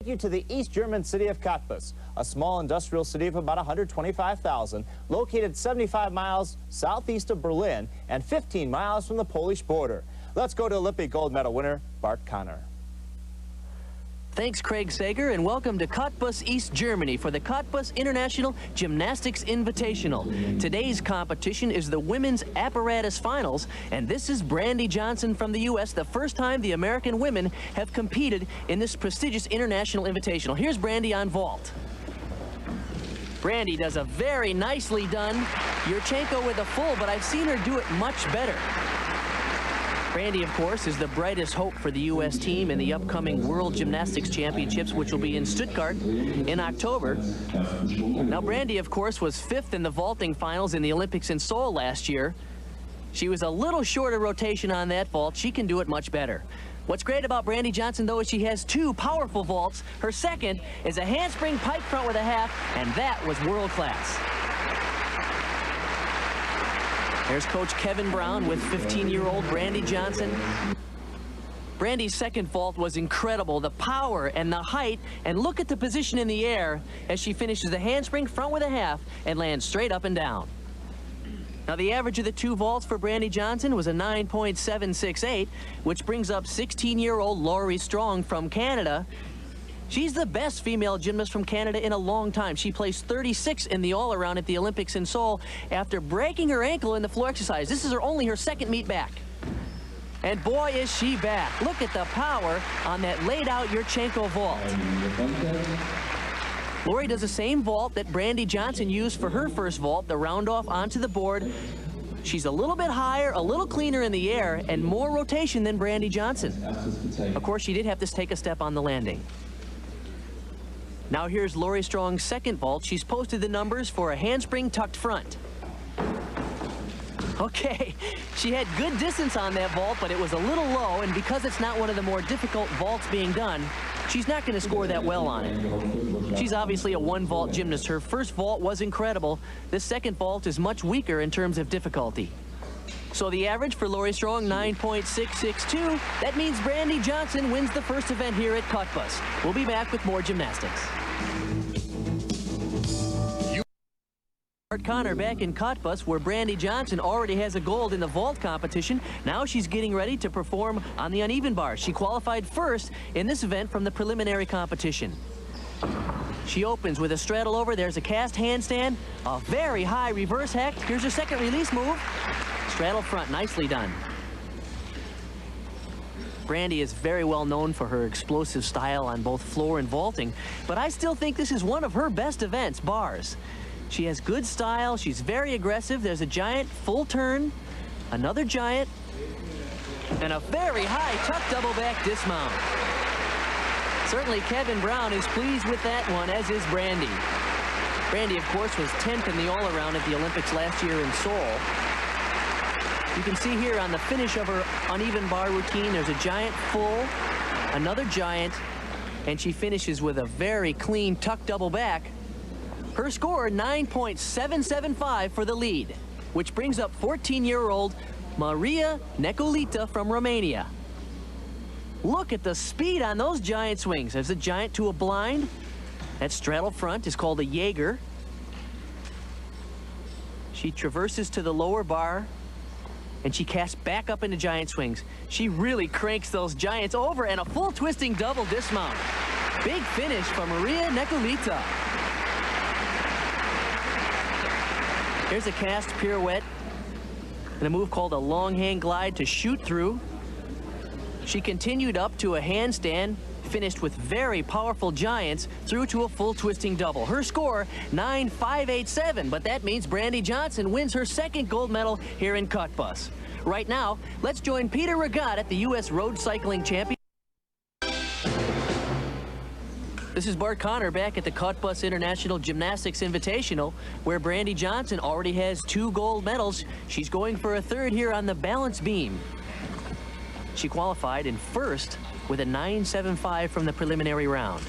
You to the East German city of Cottbus, a small industrial city of about 125,000, located 75 miles southeast of Berlin and 15 miles from the Polish border. Let's go to Olympic gold medal winner Bart Conner. Thanks, Craig Sager, and welcome to Cottbus, East Germany for the Cottbus International Gymnastics Invitational. Today's competition is the women's apparatus finals, and this is Brandy Johnson from the U.S., the first time the American women have competed in this prestigious international invitational. Here's Brandy on vault. Brandy does a very nicely done Yurchenko with a full, but I've seen her do it much better. Brandy, of course, is the brightest hope for the U.S. team in the upcoming World Gymnastics Championships, which will be in Stuttgart in October. Now, Brandy, of course, was 5th in the vaulting finals in the Olympics in Seoul last year. She was a little short of rotation on that vault. She can do it much better. What's great about Brandy Johnson, though, is she has 2 powerful vaults. Her second is a handspring pike front with a half, and that was world class. There's Coach Kevin Brown with 15-year-old Brandy Johnson. Brandy's second vault was incredible, the power and the height, and look at the position in the air as she finishes the handspring front with a half and lands straight up and down. Now, the average of the 2 vaults for Brandy Johnson was a 9.768, which brings up 16-year-old Laurie Strong from Canada. She's the best female gymnast from Canada in a long time. She placed 36 in the all-around at the Olympics in Seoul after breaking her ankle in the floor exercise. This is only her second meet back. And boy, is she back. Look at the power on that laid-out Yurchenko vault. Laurie does the same vault that Brandy Johnson used for her first vault, the round-off onto the board. She's a little bit higher, a little cleaner in the air, and more rotation than Brandy Johnson. Of course, she did have to take a step on the landing. Now here's Laurie Strong's second vault. She's posted the numbers for a handspring tucked front. Okay, she had good distance on that vault, but it was a little low, and because it's not one of the more difficult vaults being done, she's not going to score that well on it. She's obviously a 1-vault gymnast. Her first vault was incredible. This second vault is much weaker in terms of difficulty. So the average for Laurie Strong, 9.662. That means Brandy Johnson wins the first event here at Cottbus. We'll be back with more gymnastics. Bart Conner back in Cottbus, where Brandy Johnson already has a gold in the vault competition. Now she's getting ready to perform on the uneven bar. She qualified first in this event from the preliminary competition. She opens with a straddle over. There's a cast handstand, a very high reverse hack. Here's her second release move. Straddle front, nicely done. Brandy is very well known for her explosive style on both floor and vaulting, but I still think this is one of her best events, bars. She has good style, she's very aggressive. There's a giant full turn, another giant, and a very high tuck double back dismount. Certainly Kevin Brown is pleased with that one, as is Brandy. Brandy, of course, was 10th in the all-around at the Olympics last year in Seoul. You can see here on the finish of her uneven bar routine, there's a giant full, another giant, and she finishes with a very clean tuck double back. Her score, 9.775 for the lead, which brings up 14-year-old Maria Neculita from Romania. Look at the speed on those giant swings. There's a giant to a blind. That straddle front is called a Jaeger. She traverses to the lower bar, and she casts back up into giant swings. She really cranks those giants over, and a full twisting double dismount. Big finish for Maria Neculita. Here's a cast pirouette and a move called a long hand glide to shoot through. She continued up to a handstand, finished with very powerful giants through to a full twisting double. Her score, 9.587, but that means Brandy Johnson wins her second gold medal here in Cottbus. Right now, let's join Peter Regatta at the U.S. Road Cycling Champion. This is Bart Conner back at the Cottbus International Gymnastics Invitational, where Brandy Johnson already has 2 gold medals. She's going for a third here on the balance beam. She qualified in first with a 9.75 from the preliminary round.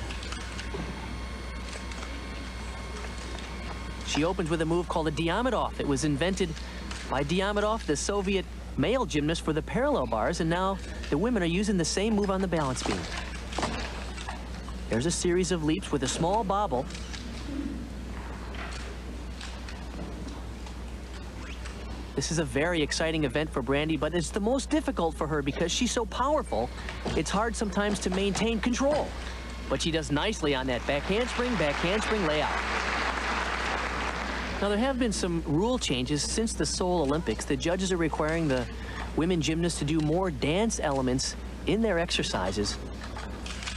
She opens with a move called a Diamidov. It was invented by Diamidov, the Soviet male gymnast, for the parallel bars, and now the women are using the same move on the balance beam. There's a series of leaps with a small bobble. This is a very exciting event for Brandy, but it's the most difficult for her because she's so powerful. It's hard sometimes to maintain control. But she does nicely on that back handspring layout. Now, there have been some rule changes since the Seoul Olympics. The judges are requiring the women gymnasts to do more dance elements in their exercises.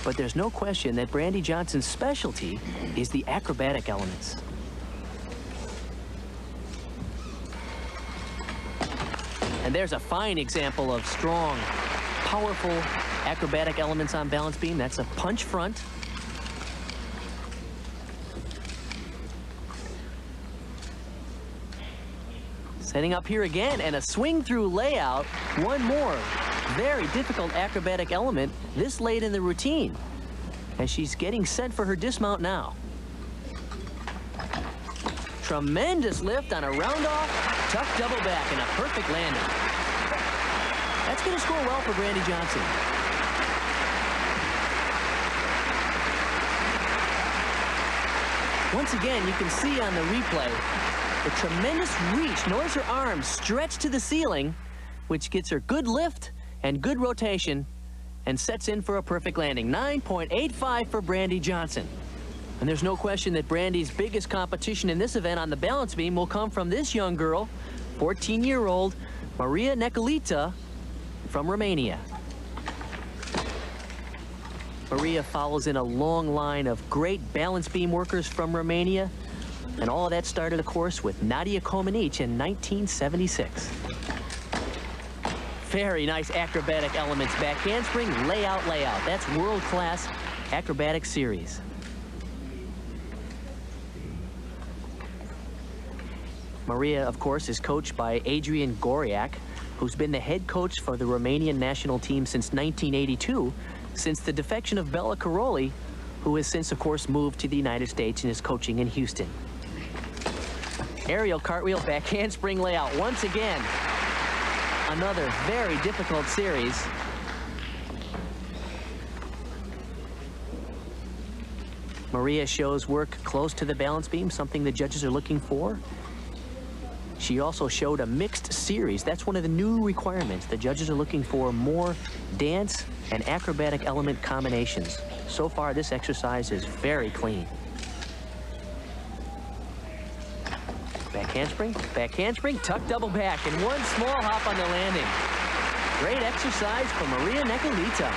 But there's no question that Brandy Johnson's specialty is the acrobatic elements. And there's a fine example of strong, powerful acrobatic elements on balance beam. That's a punch front. Setting up here again, and a swing through layout. One more very difficult acrobatic element this late in the routine, as she's getting set for her dismount now. Tremendous lift on a round off, tuck double back, and a perfect landing. That's going to score well for Brandy Johnson. Once again, you can see on the replay the tremendous reach. Notice her arms stretch to the ceiling, which gets her good lift and good rotation and sets in for a perfect landing. 9.85 for Brandy Johnson. And there's no question that Brandy's biggest competition in this event on the balance beam will come from this young girl, 14-year-old Maria Necolita from Romania. Maria follows in a long line of great balance beam workers from Romania. And all of that started, of course, with Nadia Comaneci in 1976. Very nice acrobatic elements. Back handspring, layout. That's world-class acrobatic series. Maria, of course, is coached by Adrian Goriak, who's been the head coach for the Romanian national team since 1982, since the defection of Bella Caroli, who has since, of course, moved to the United States and is coaching in Houston. Aerial cartwheel, back handspring layout. Once again, another very difficult series. Maria shows work close to the balance beam, something the judges are looking for. She also showed a mixed series. That's one of the new requirements. The judges are looking for more dance and acrobatic element combinations. So far, this exercise is very clean. Back handspring, tuck double back, and one small hop on the landing. Great exercise for Maria Necolita.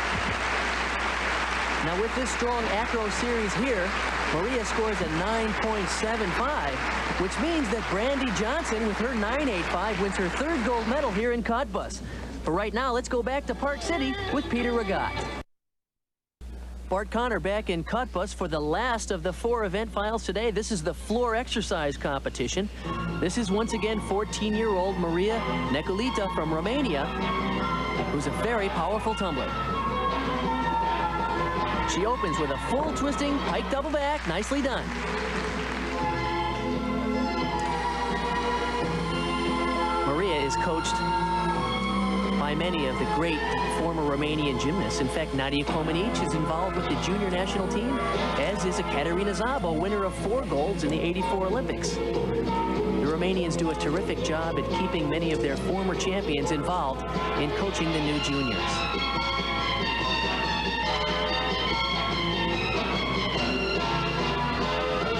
Now with this strong acro series here, Maria scores a 9.75, which means that Brandy Johnson, with her 9.85, wins her third gold medal here in Cottbus. But right now, let's go back to Park City with Peter Regat. Bart Connor back in Cottbus for the last of the 4 event finals today. This is the floor exercise competition. This is once again 14-year-old Maria Necolita from Romania, who's a very powerful tumbler. She opens with a full twisting pike double back. Nicely done. Maria is coached by many of the great former Romanian gymnasts. In fact, Nadia Comaneci is involved with the junior national team, as is Ekaterina Szabo, winner of 4 golds in the '84 Olympics. The Romanians do a terrific job at keeping many of their former champions involved in coaching the new juniors.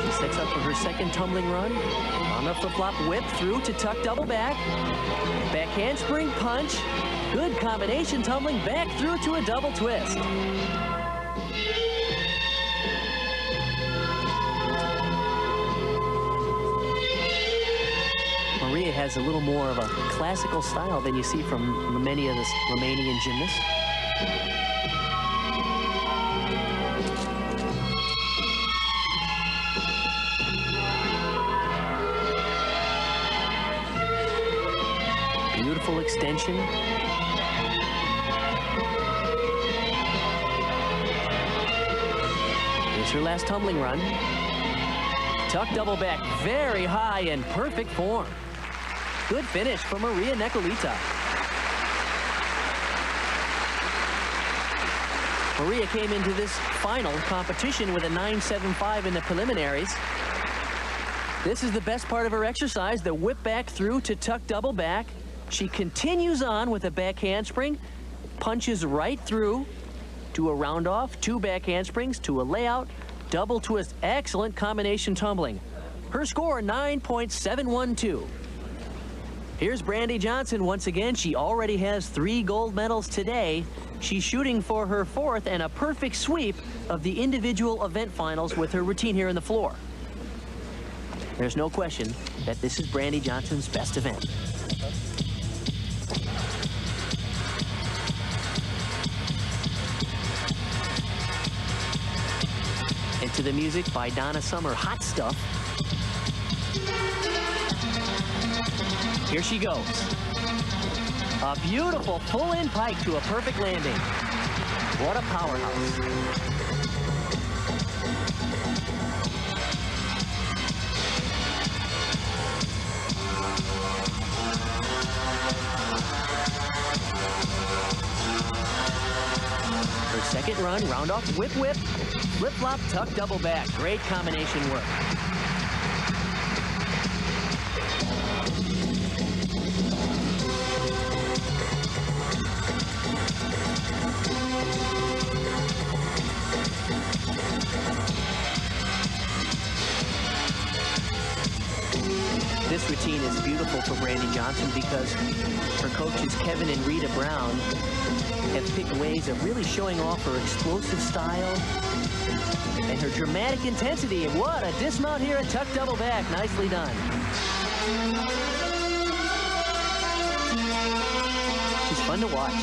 She sets up for her second tumbling run. On the flip-flop whip through to tuck double back. Back handspring punch. Good combination tumbling back through to a double twist. Maria has a little more of a classical style than you see from many of the Romanian gymnasts. Beautiful extension. Here's her last tumbling run. Tuck double back, very high and perfect form. Good finish for Maria Necolita. Maria came into this final competition with a 9.75 in the preliminaries. This is the best part of her exercise, the whip back through to tuck double back. She continues on with a back handspring, punches right through to a round off, 2 back handsprings to a layout, double twist, excellent combination tumbling. Her score, 9.712. Here's Brandy Johnson once again. She already has 3 gold medals today. She's shooting for her 4th and a perfect sweep of the individual event finals with her routine here on the floor. There's no question that this is Brandy Johnson's best event. Into the music by Donna Summer, Hot Stuff. Here she goes. A beautiful full-in pike to a perfect landing. What a powerhouse. Her second run, round off, whip, whip, flip-flop, tuck, double back. Great combination work. This routine is beautiful for Brandy Johnson because her coaches Kevin and Rita Brown have picked ways of really showing off her explosive style and her dramatic intensity. And what a dismount here at tuck double back. Nicely done. She's fun to watch.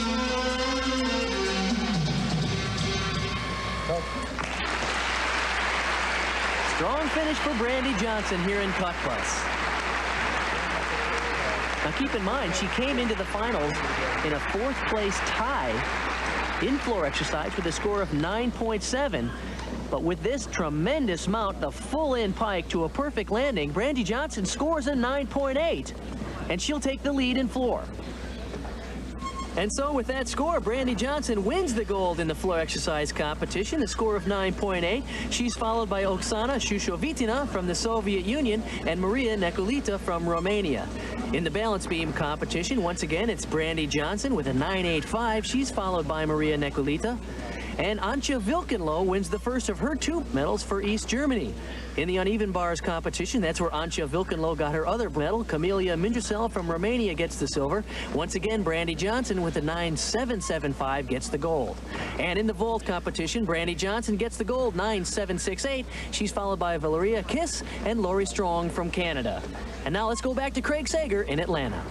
Strong finish for Brandy Johnson here in Cottbus. Now keep in mind, she came into the finals in a 4th place tie in floor exercise with a score of 9.7. But with this tremendous mount, the full-in pike to a perfect landing, Brandy Johnson scores a 9.8. And she'll take the lead in floor. And so with that score, Brandy Johnson wins the gold in the floor exercise competition, a score of 9.8. She's followed by Oksana Shushovitina from the Soviet Union and Maria Neculita from Romania. In the balance beam competition, once again, it's Brandy Johnson with a 9.85. She's followed by Maria Neculita. And Antje Wilkenlo wins the first of her 2 medals for East Germany. In the uneven bars competition, that's where Antje Wilkenlo got her other medal. Camelia Mindrusel from Romania gets the silver. Once again, Brandy Johnson with a 9.775 gets the gold. And in the vault competition, Brandy Johnson gets the gold, 9.768. She's followed by Valeria Kiss and Lori Strong from Canada. And now let's go back to Craig Sager in Atlanta.